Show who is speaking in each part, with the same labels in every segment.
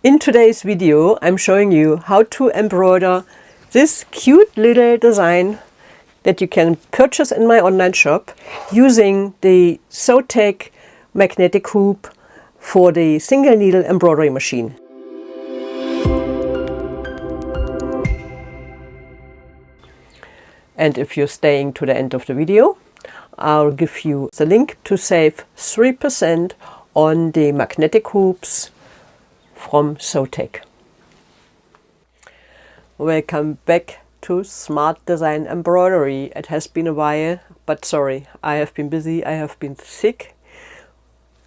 Speaker 1: In today's video, I'm showing you how to embroider this cute little design that you can purchase in my online shop using the Sewtalent magnetic hoop for the single needle embroidery machine. And if you're staying to the end of the video, I'll give you the link to save 3% on the magnetic hoops from Sewtalent. Welcome back to Smart Design Embroidery. It has been a while, but sorry, I have been busy, I have been sick.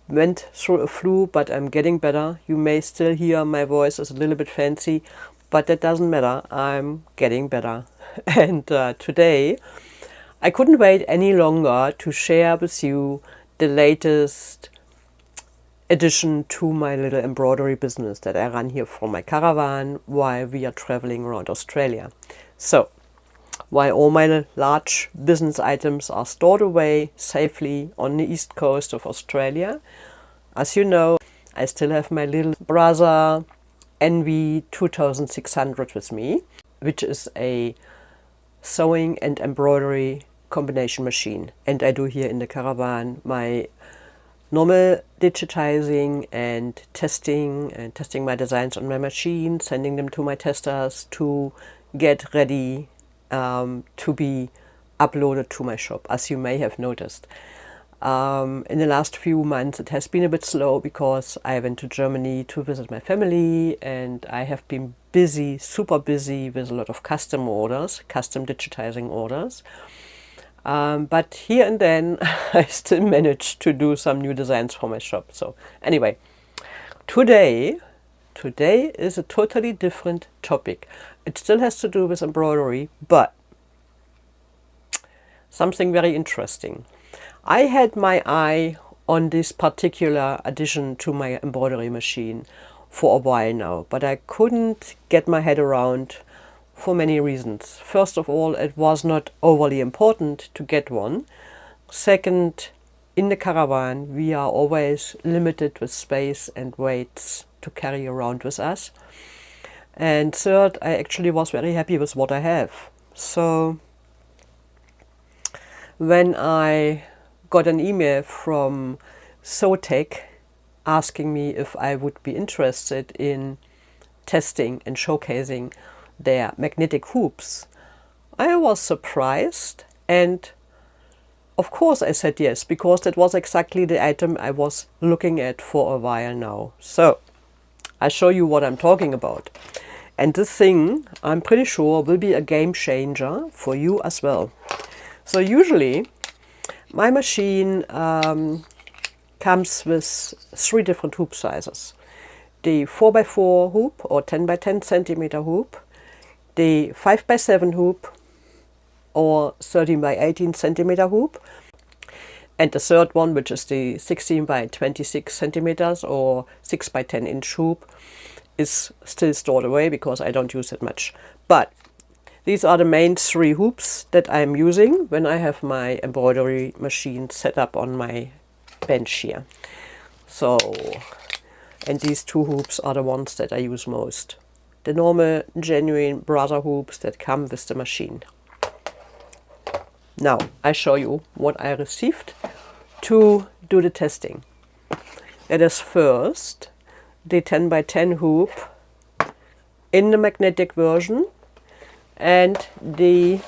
Speaker 1: Went through a flu, but I'm getting better. You may still hear my voice is a little bit fancy, but that doesn't matter, I'm getting better. And today, I couldn't wait any longer to share with you the latest addition to my little embroidery business that I run here from my caravan while we are traveling around Australia. So, while all my large business items are stored away safely on the east coast of Australia, as you know, I still have my little Brother NV2600 with me, which is a sewing and embroidery combination machine. And I do here in the caravan my normal digitizing and testing my designs on my machine, sending them to my testers to get ready to be uploaded to my shop, as you may have noticed. In the last few months it has been a bit slow because I went to Germany to visit my family and I have been busy, super busy with a lot of custom orders, custom digitizing orders. But here and then I still managed to do some new designs for my shop. So anyway, today is a totally different topic. It still has to do with embroidery, but something very interesting. I had my eye on this particular addition to my embroidery machine for a while now, but I couldn't get my head around for many reasons. First of all, it was not overly important to get one. Second, in the caravan we are always limited with space and weights to carry around with us. And third, I actually was very happy with what I have. So when I got an email from Sewtalent asking me if I would be interested in testing and showcasing their magnetic hoops, I was surprised, and of course I said yes, because that was exactly the item I was looking at for a while now. So I'll show you what I'm talking about. And this thing, I'm pretty sure, will be a game changer for you as well. So usually my machine comes with 3 different hoop sizes. The 4x4 hoop or 10x10 centimeter hoop, the 5x7 hoop or 13x18 centimeter hoop, and the third one, which is the 16x26 centimeters or 6x10 inch hoop, is still stored away because I don't use it much. But these are the main 3 hoops that I'm using when I have my embroidery machine set up on my bench here. So, and these 2 hoops are the ones that I use most. The normal, genuine Brother hoops that come with the machine. Now, I show you what I received to do the testing. That is first the 10x10 hoop in the magnetic version and the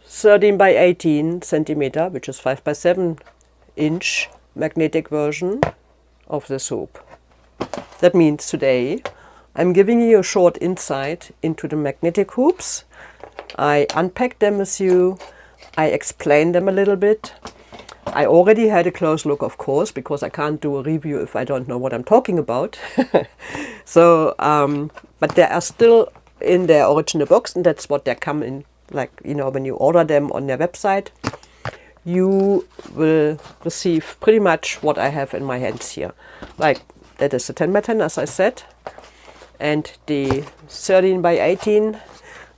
Speaker 1: 13x18 centimeter, which is 5x7 inch magnetic version of this hoop. That means today I'm giving you a short insight into the magnetic hoops. I unpack them with you, I explain them a little bit. I already had a close look, of course, because I can't do a review if I don't know what I'm talking about. So, but they are still in their original box, and that's what they come in. Like, you know, when you order them on their website, you will receive pretty much what I have in my hands here. Like, that is the 10x10, as I said, and the 13x18.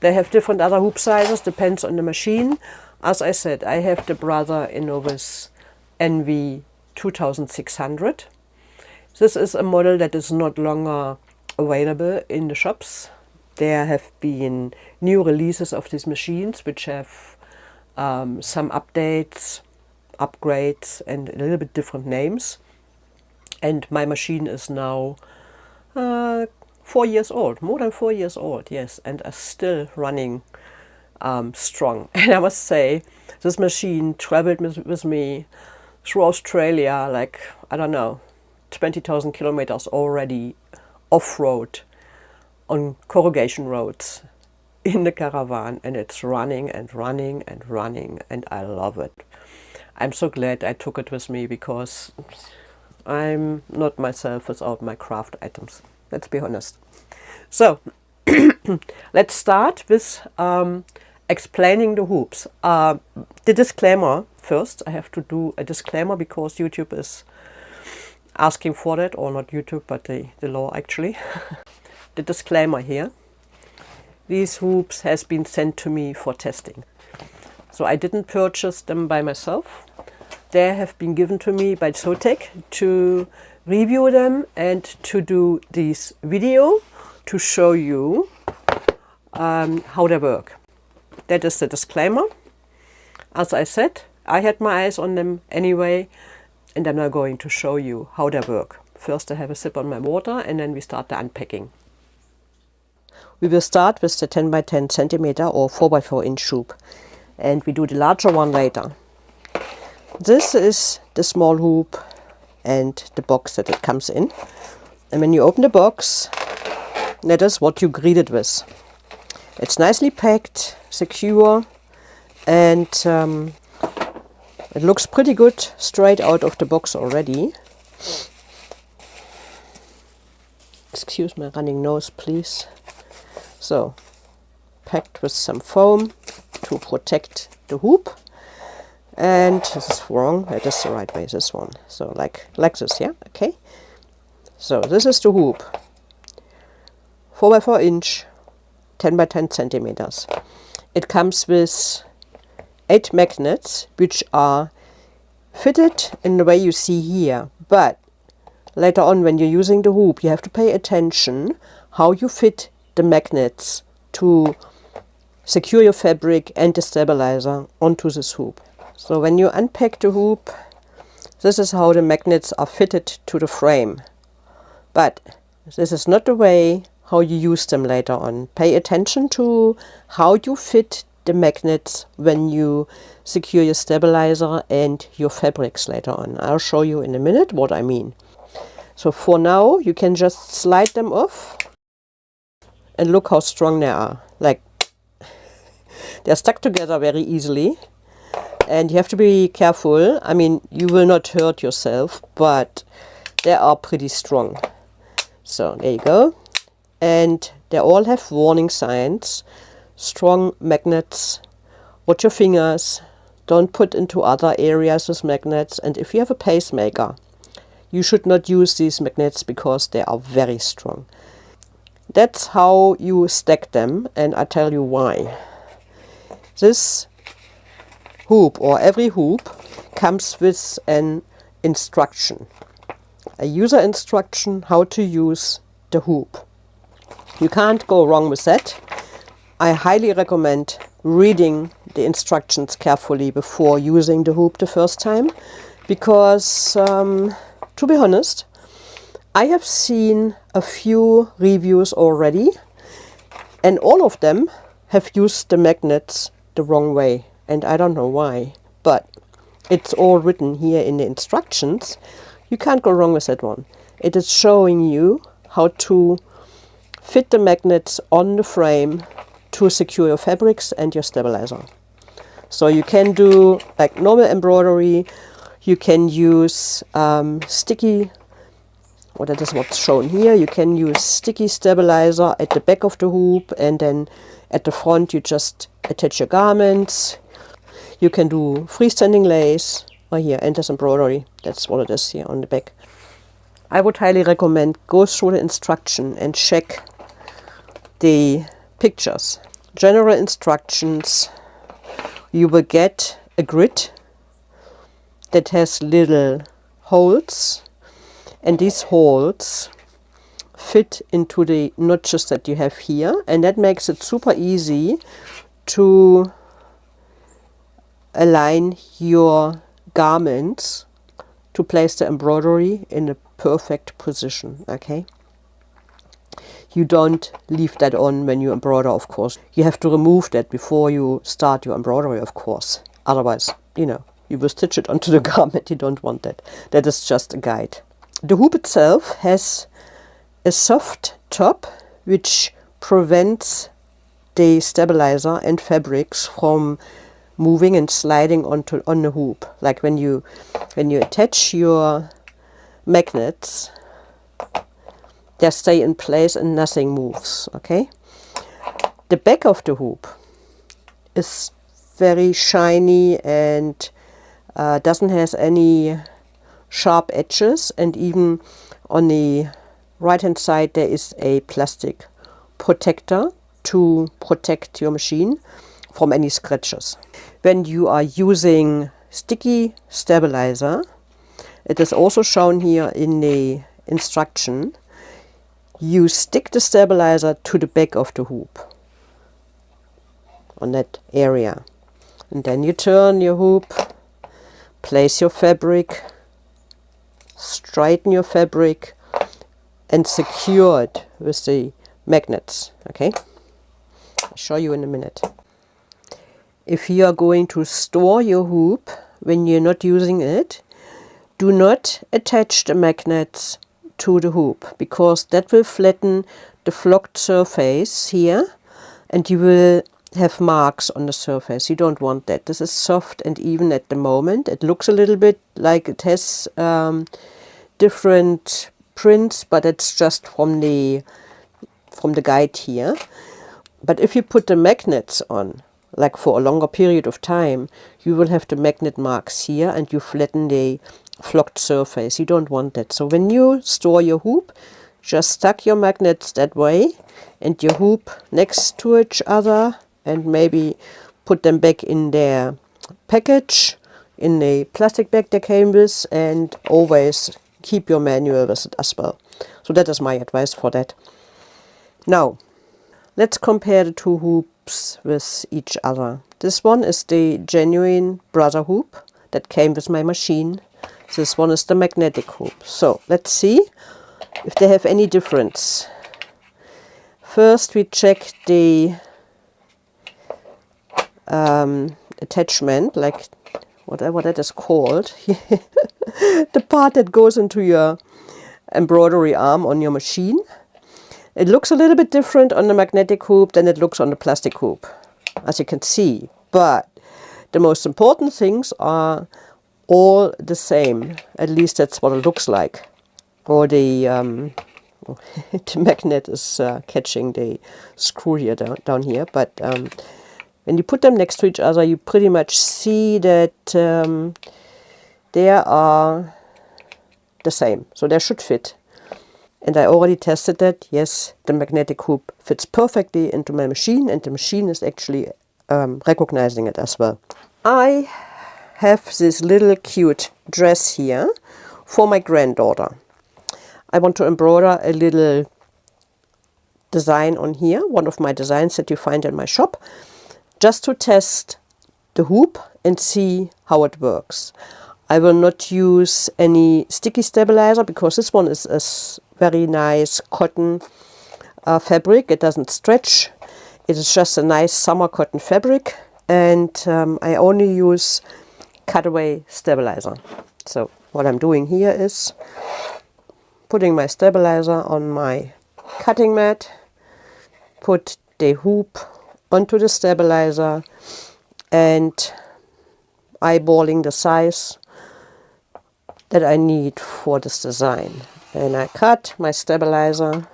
Speaker 1: They have different other hoop sizes, depends on the machine. As I said, I have the Brother NV2600. This is a model that is not longer available in the shops. There have been new releases of these machines which have some updates, upgrades and a little bit different names. And my machine is now 4 years old, more than 4 years old, yes, and is still running strong. And I must say, this machine traveled with me through Australia, like, I don't know, 20,000 kilometers already off-road on corrugation roads in the caravan, and it's running and running and running, and I love it. I'm so glad I took it with me, because I'm not myself without my craft items. Let's be honest. So, let's start with explaining the hoops. The disclaimer first. I have to do a disclaimer because YouTube is asking for that, or not YouTube, but the law actually. The disclaimer here. These hoops has been sent to me for testing. So I didn't purchase them by myself. They have been given to me by Sewtalent to review them and to do this video to show you how they work. That is the disclaimer. As I said, I had my eyes on them anyway, and I'm now going to show you how they work. First I have a sip on my water, and then we start the unpacking. We will start with the 10 by 10 centimeter or 4 by 4 inch hoop, and we do the larger one later. This is the small hoop and the box that it comes in. And when you open the box, that is what you greeted with. It's nicely packed, secure, and it looks pretty good straight out of the box already. Excuse my running nose, please. So, packed with some foam to protect the hoop. And this is wrong, that is the right way, this one. So like this, yeah, okay. So this is the hoop. 4 by 4 inch, 10 by 10 centimeters. It comes with 8 magnets, which are fitted in the way you see here. But later on, when you're using the hoop, you have to pay attention how you fit the magnets to secure your fabric and the stabilizer onto this hoop. So when you unpack the hoop, this is how the magnets are fitted to the frame. But this is not the way how you use them later on. Pay attention to how you fit the magnets when you secure your stabilizer and your fabrics later on. I'll show you in a minute what I mean. So for now, you can just slide them off and look how strong they are. Like, they're stuck together very easily. And you have to be careful. I mean, you will not hurt yourself, but they are pretty strong. So there you go. And they all have warning signs. Strong magnets. Watch your fingers. Don't put into other areas with magnets. And if you have a pacemaker, you should not use these magnets because they are very strong. That's how you stack them, and I tell you why. This hoop, or every hoop, comes with an instruction, a user instruction how to use the hoop. You can't go wrong with that. I highly recommend reading the instructions carefully before using the hoop the first time, because to be honest, I have seen a few reviews already, and all of them have used the magnets the wrong way. And I don't know why, but it's all written here in the instructions. You can't go wrong with that one. It is showing you how to fit the magnets on the frame to secure your fabrics and your stabilizer. So you can do like normal embroidery. You can use sticky, well, that is what's shown here. You can use sticky stabilizer at the back of the hoop, and then at the front you just attach your garments. You can do freestanding lace, or here, and this embroidery. That's what it is here on the back. I would highly recommend go through the instruction and check the pictures. General instructions. You will get a grid that has little holes, and these holes fit into the notches that you have here, and that makes it super easy to align your garments to place the embroidery in a perfect position. Okay, you don't leave that on when you embroider, of course. You have to remove that before you start your embroidery, of course. Otherwise, you know, you will stitch it onto the garment. You don't want that. That is just a guide. The hoop itself has a soft top which prevents the stabilizer and fabrics from moving and sliding on the hoop. Like when you attach your magnets, they stay in place and nothing moves. Okay, the back of the hoop is very shiny and doesn't have any sharp edges, and even on the right hand side there is a plastic protector to protect your machine from any scratches. When you are using sticky stabilizer, it is also shown here in the instruction, you stick the stabilizer to the back of the hoop on that area, and then you turn your hoop, place your fabric, straighten your fabric and secure it with the magnets. Okay, I'll show you in a minute. If you are going to store your hoop when you're not using it, do not attach the magnets to the hoop, because that will flatten the flocked surface here and you will have marks on the surface. You don't want that. This is soft and even at the moment. It looks a little bit like it has different prints, but it's just from the guide here. But if you put the magnets on, like for a longer period of time, you will have the magnet marks here and you flatten the flocked surface. You don't want that. So when you store your hoop, just stack your magnets that way and your hoop next to each other, and maybe put them back in their package, in the plastic bag they came with, and always keep your manual with it as well. So that is my advice for that. Now, let's compare the two hoops with each other. This one is the genuine Brother hoop that came with my machine. This one is the magnetic hoop. So let's see if they have any difference. First we check the attachment, like whatever that is called, the part that goes into your embroidery arm on your machine. It looks a little bit different on the magnetic hoop than it looks on the plastic hoop, as you can see, but the most important things are all the same. At least that's what it looks like. Or the the magnet is catching the screw here down here, but when you put them next to each other, you pretty much see that they are the same, so they should fit. And I already tested that. Yes, the magnetic hoop fits perfectly into my machine, and the machine is actually recognizing it as well. I have this little cute dress here for my granddaughter. I want to embroider a little design on here, one of my designs that you find in my shop, just to test the hoop and see how it works. I will not use any sticky stabilizer because this one is a very nice cotton fabric. It doesn't stretch. It is just a nice summer cotton fabric, and I only use cutaway stabilizer. So what I'm doing here is putting my stabilizer on my cutting mat, put the hoop onto the stabilizer, and eyeballing the size that I need for this design. And I cut my stabilizer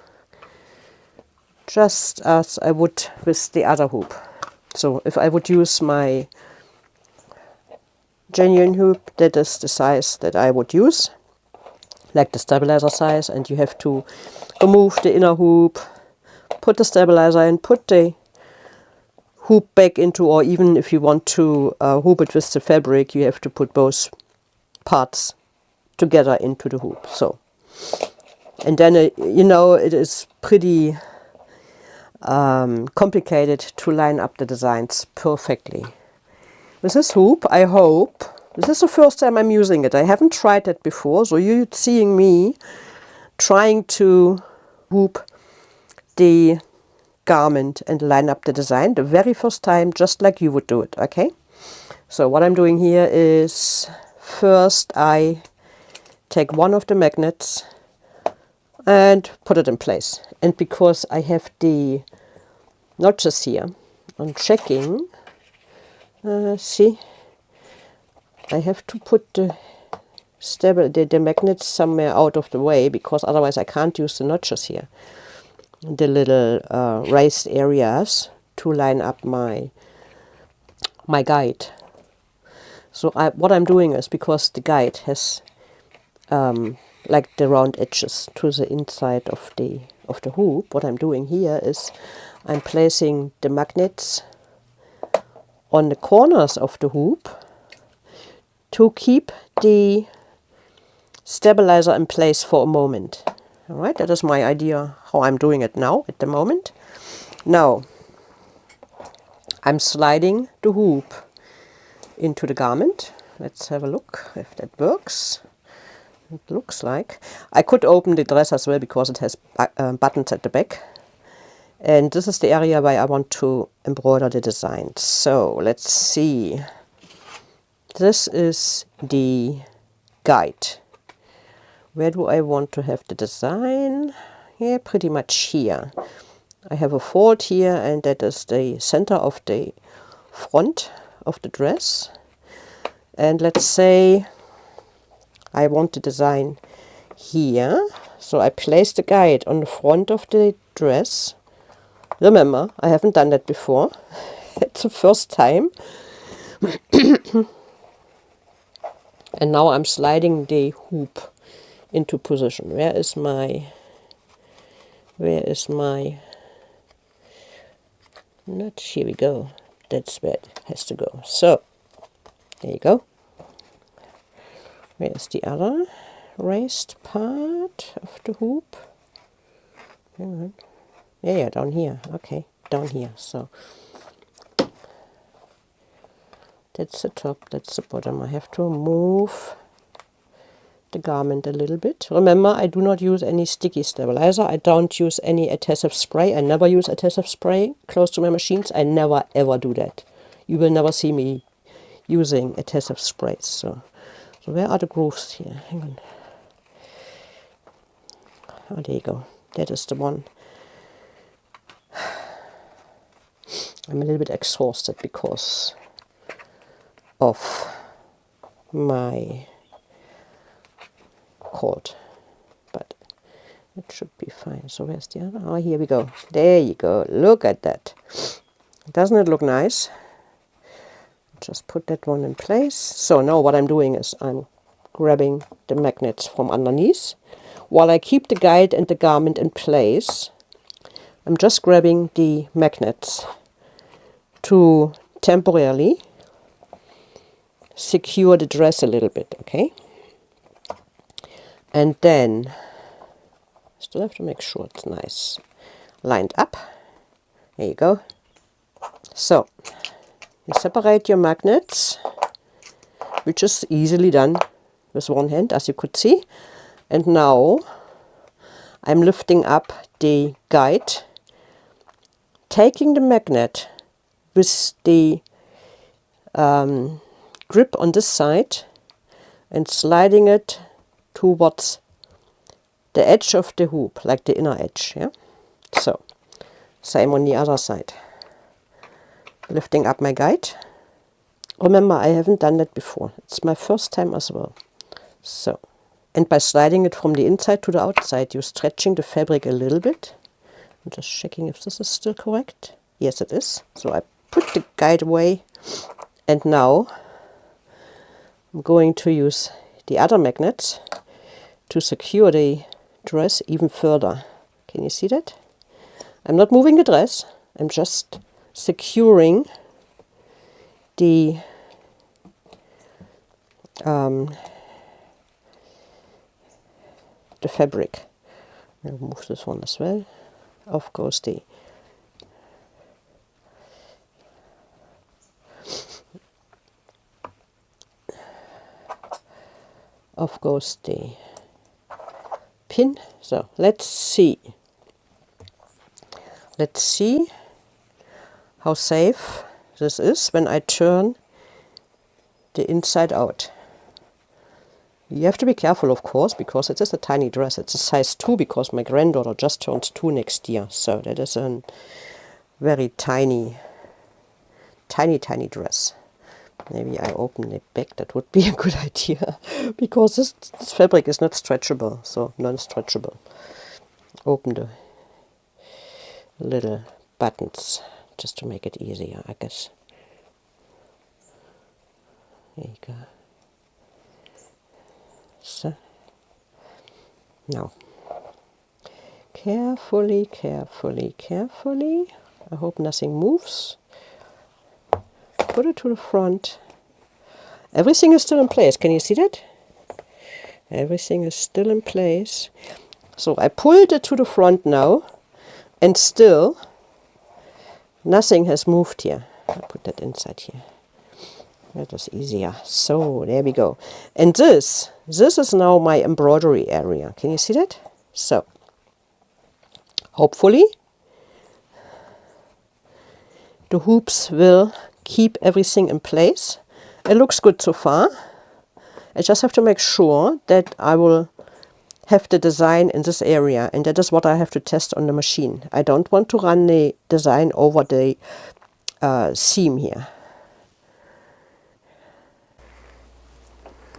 Speaker 1: just as I would with the other hoop. So if I would use my genuine hoop, that is the size that I would use, like the stabilizer size, and you have to remove the inner hoop, put the stabilizer in, put the hoop back into, or even if you want to hoop it with the fabric, you have to put both parts together into the hoop. So And then, you know, it is pretty complicated to line up the designs perfectly. With this hoop, I hope, this is the first time I'm using it. I haven't tried that before, so you're seeing me trying to hoop the garment and line up the design the very first time, just like you would do it, okay? So what I'm doing here is, first I take one of the magnets and put it in place. And because I have the notches here, I'm checking, see, I have to put the magnets somewhere out of the way, because otherwise I can't use the notches here, the little raised areas, to line up my guide. So what I'm doing is, because the guide has like the round edges to the inside of the hoop, what I'm doing here is I'm placing the magnets on the corners of the hoop to keep the stabilizer in place for a moment. All right, that is my idea how I'm doing it now at the moment. Now I'm sliding the hoop into the garment. Let's have a look if that works. It looks like. I could open the dress as well, because it has buttons at the back. And this is the area where I want to embroider the design. So let's see. This is the guide. Where do I want to have the design? Yeah, pretty much here. I have a fold here, and that is the center of the front of the dress. And let's say I want the design here. So I place the guide on the front of the dress. Remember, I haven't done that before. It's the first time. And now I'm sliding the hoop into position. Where is my notch? Here we go. That's where it has to go. So there you go. Where is the other raised part of the hoop? Hang on. Yeah, down here. Okay, down here. So that's the top, that's the bottom. I have to move the garment a little bit. Remember, I do not use any sticky stabilizer. I don't use any adhesive spray. I never use adhesive spray close to my machines. I never ever do that. You will never see me using adhesive sprays. So where are the grooves here? Hang on. Oh, there you go. That is the one. I'm a little bit exhausted because of my cold, but it should be fine. So where's the other? Oh, here we go. There you go. Look at that. Doesn't it look nice? Just put that one in place. So now what I'm doing is I'm grabbing the magnets from underneath. While I keep the guide and the garment in place, I'm just grabbing the magnets to temporarily secure the dress a little bit, okay? And then, still have to make sure it's nice lined up. There you go. So, you separate your magnets, which is easily done with one hand, as you could see. And now, I'm lifting up the guide, taking the magnet with the grip on this side and sliding it towards the edge of the hoop, like the inner edge. Yeah. So, same on the other side. Lifting up my guide. Remember, I haven't done that before. It's my first time as well. So, and by sliding it from the inside to the outside, you're stretching the fabric a little bit. I'm just checking if this is still correct. Yes, it is. So I put the guide away, and now I'm going to use the other magnets to secure the dress even further. Can you see that? I'm not moving the dress. I'm just securing the the fabric. I'll move this one as well. Off goes the pin. So let's see how safe this is when I turn the inside out. You have to be careful, of course, because it is a tiny dress. It's a size 2 because my granddaughter just turns 2 next year. So that is a very tiny dress. Maybe I open the back. That would be a good idea because this fabric is not stretchable, so non-stretchable. Open the little buttons just to make it easier, I guess. There you go. So now carefully, I hope nothing moves. Put it to the front. Everything is still in place. Can you see that? Everything is still in place. So I pulled it to the front now, and still nothing has moved here. I'll put that inside here. That was easier. So there we go. And this is now my embroidery area. Can you see that? So hopefully the hoops will keep everything in place. It looks good so far. I just have to make sure that I will have the design in this area, and that is what I have to test on the machine. I don't want to run the design over the seam here.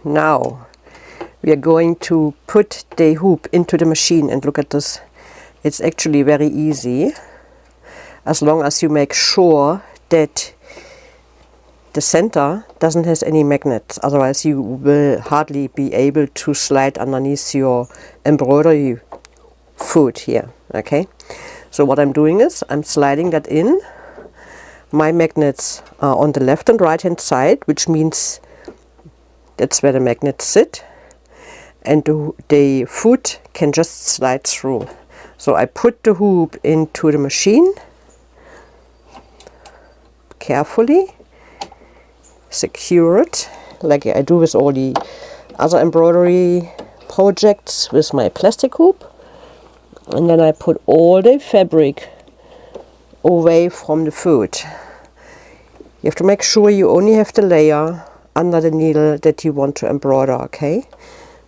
Speaker 1: Now we are going to put the hoop into the machine, and look at this. It's actually very easy as long as you make sure that the center doesn't have any magnets, otherwise you will hardly be able to slide underneath your embroidery foot here. Okay, so what I'm doing is I'm sliding that in. My magnets are on the left and right hand side, which means that's where the magnets sit, and the foot can just slide through. So I put the hoop into the machine carefully, secure it like I do with all the other embroidery projects with my plastic hoop, and then I put all the fabric away from the foot. You have to make sure you only have the layer under the needle that you want to embroider. Okay,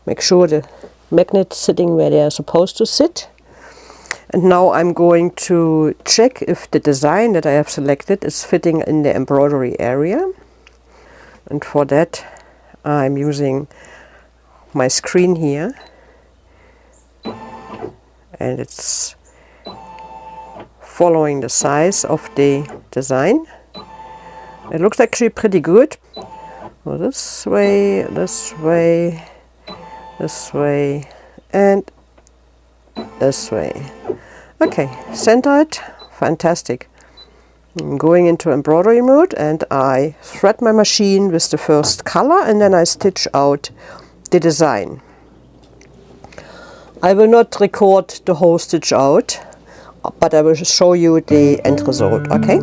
Speaker 1: make sure the magnets sitting where they are supposed to sit. And now I'm going to check if the design that I have selected is fitting in the embroidery area. And for that I'm using my screen here, and it's following the size of the design. It looks actually pretty good. So this way, this way, this way, and this way. Okay, center it. Fantastic. I'm going into embroidery mode, and I thread my machine with the first color, and then I stitch out the design. I will not record the whole stitch out, but I will show you the end result. Okay.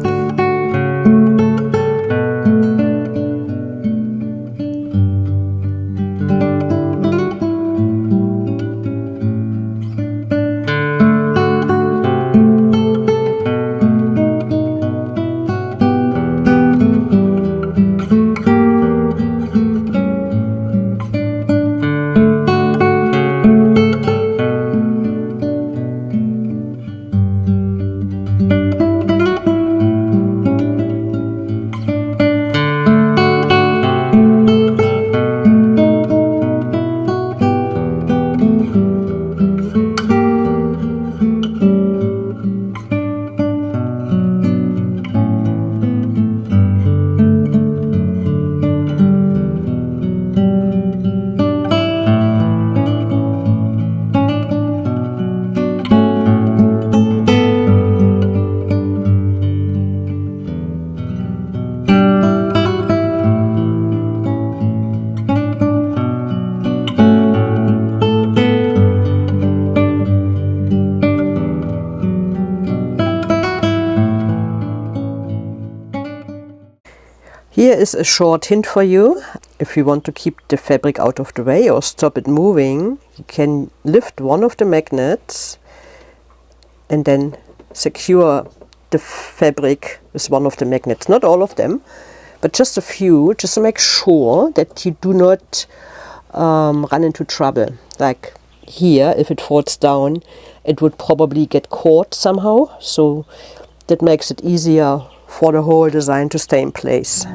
Speaker 1: Here is a short hint for you. If you want to keep the fabric out of the way or stop it moving, you can lift one of the magnets and then secure the fabric with one of the magnets. Not all of them, but just a few, just to make sure that you do not run into trouble. Like here, if it falls down, it would probably get caught somehow. So that makes it easier for the whole design to stay in place.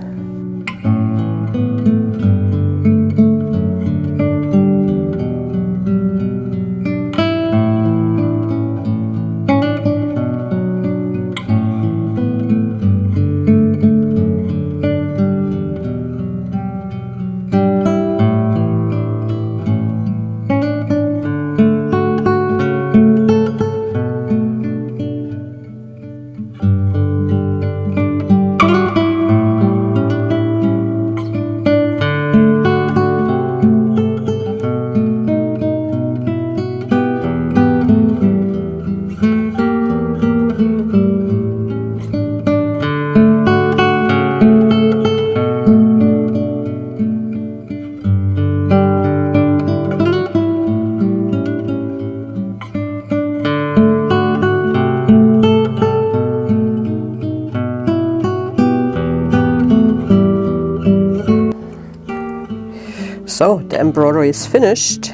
Speaker 1: So the embroidery is finished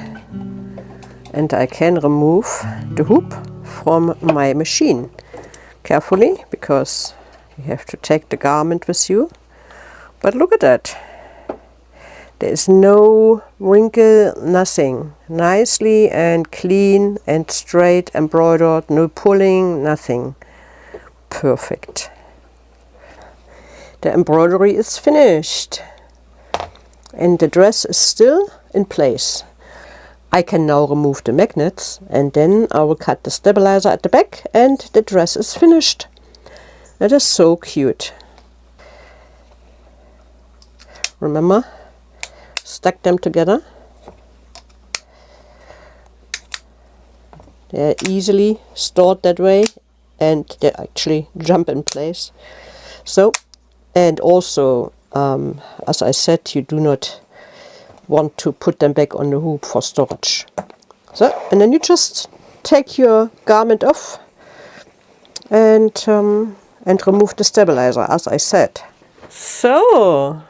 Speaker 1: and I can remove the hoop from my machine carefully, because you have to take the garment with you. But look at that, there is no wrinkle, nothing. Nicely and clean and straight embroidered, no pulling, nothing. Perfect. The embroidery is finished and the dress is still in place. I can now remove the magnets and then I will cut the stabilizer at the back and the dress is finished. That is so cute. Remember, stack them together. They are easily stored that way and they actually jump in place. So, and also, as I said, you do not want to put them back on the hoop for storage. So, and then you just take your garment off and remove the stabilizer, as I said. So,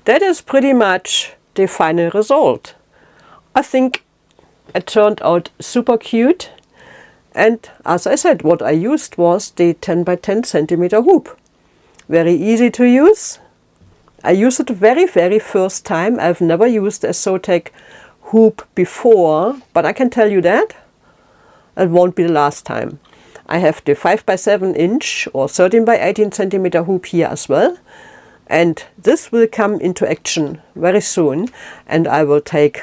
Speaker 1: that is pretty much the final result. I think it turned out super cute, and as I said, what I used was the 10 by 10 centimeter hoop. Very easy to use. I used it the very first time. I've never used a Sewtech hoop before, but I can tell you that it won't be the last time. I have the 5 by 7 inch or 13 by 18 centimeter hoop here as well, and this will come into action very soon, and I will take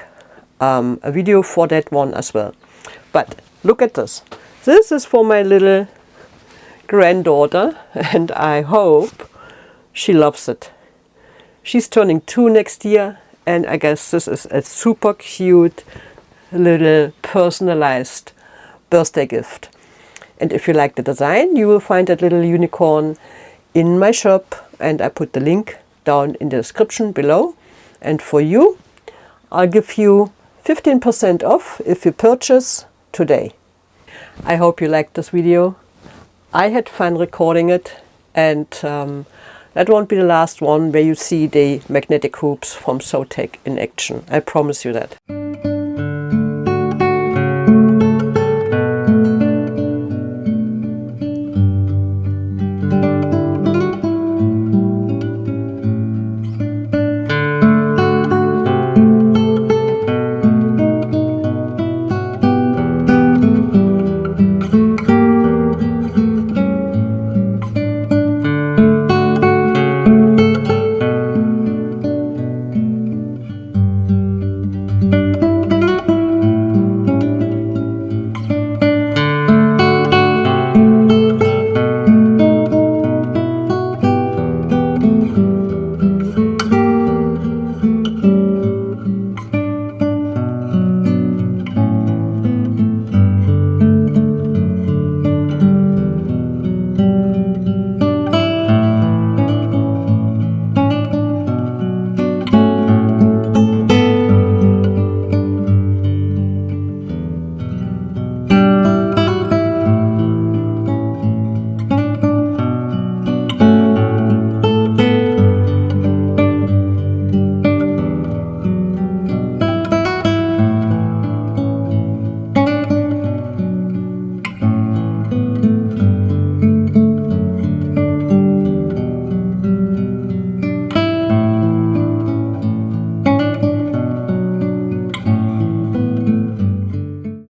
Speaker 1: a video for that one as well. But look at this. This is for my little granddaughter, and I hope she loves it. She's turning 2 next year, and I guess this is a super cute little personalized birthday gift. And if you like the design, you will find that little unicorn in my shop, and I put the link down in the description below. And for you, I'll give you 15% off if you purchase today. I hope you liked this video. I had fun recording it, and that won't be the last one where you see the magnetic hoops from Sewtech in action. I promise you that.